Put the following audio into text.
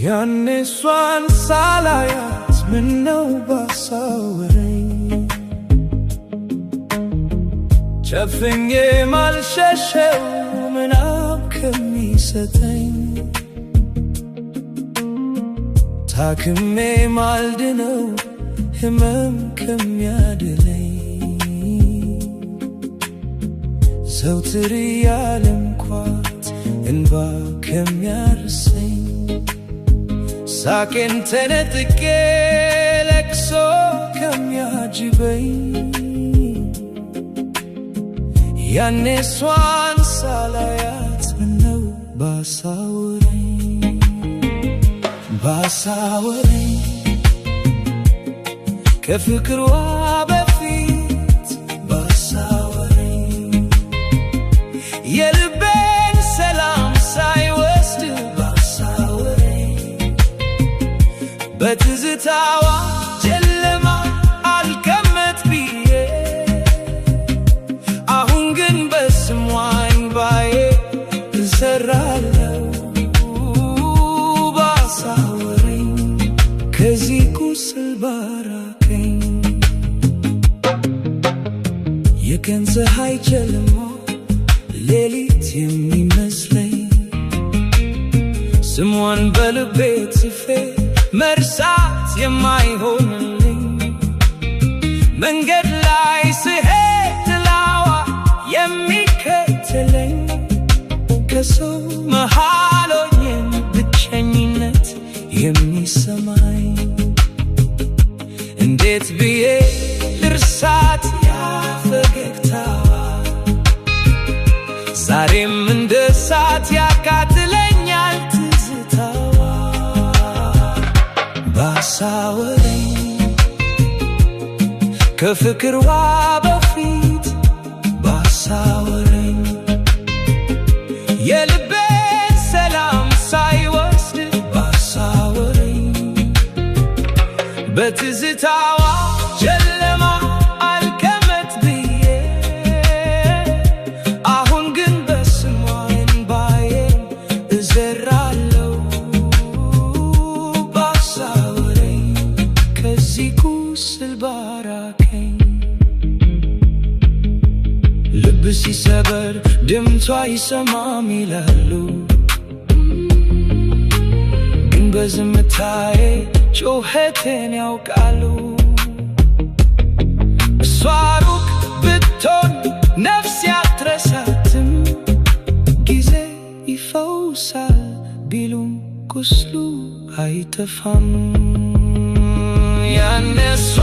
ያኔ እሷን ሳላያት ምነው ባሳወረኝ ጨፍኜ ማልሸሸው ምናብ ከሚሰጠኝ ታክሜ ማልድነው ህመም ከሚያድለኝ ዘውትር ያለምኳት እንባ ከሚያርሰኝ ሳቄን ተነጥቄ ለቅሶ ከሚያጅበኝ ያኔ እሷን ሳላያት ምነው ባሳወረኝ ከፍቅሯ በፊት ባሳወረኝ የልቤን ሰላም ሳይወስድ ባሳወረኝ በትዝታዋ ጨለማ አልቀመጥ ብዬ አሁን ግን በስሟ እንባዬ እዘራለሁ ባሳወረኝ ከዚህ ቁስል ባራከኝ የቀን ፀሐይ ጨልሞ ሌሊት የሚመስለኝ ስሟን በልቤ ጽፌ መርሳት የማይሆንልኝ መንገድ ላይ ስሄድ ጥላዋ የሚከተለኝ ከሰው መሃል ሆኜም ብቸኝነት የሚሰማኝ እንዴት ብዬ ልርሳት ያ ፈገግታዋ ዛሬም እንደ እሳት ያቃጥለኛል ትዝታዋ ባሳወረኝ ከፍቅሯ በፊት ባሳወረኝ የልቤን ሰላም ሳይወስድ ባሳወረኝ በትዝታዋ ጨለማ አልቀመጥ ብዬ አሁን ግን በስሟ እንባዬን እዘራለሁ ባሳወረኝ ከዚህ ቁስል ባራከኝ ልብ ሲሰበር ድምጿ ይሰማም ይላሉ ግን በዝምታዬ ጩኸቴን ያውቃሉ እሷ ሩቅ ብትሆን ነፍስ አትረሳትም ጊዜ ይፈውሳል ቢሉም ቁስሉ አይጠፋም ያኔ እሷ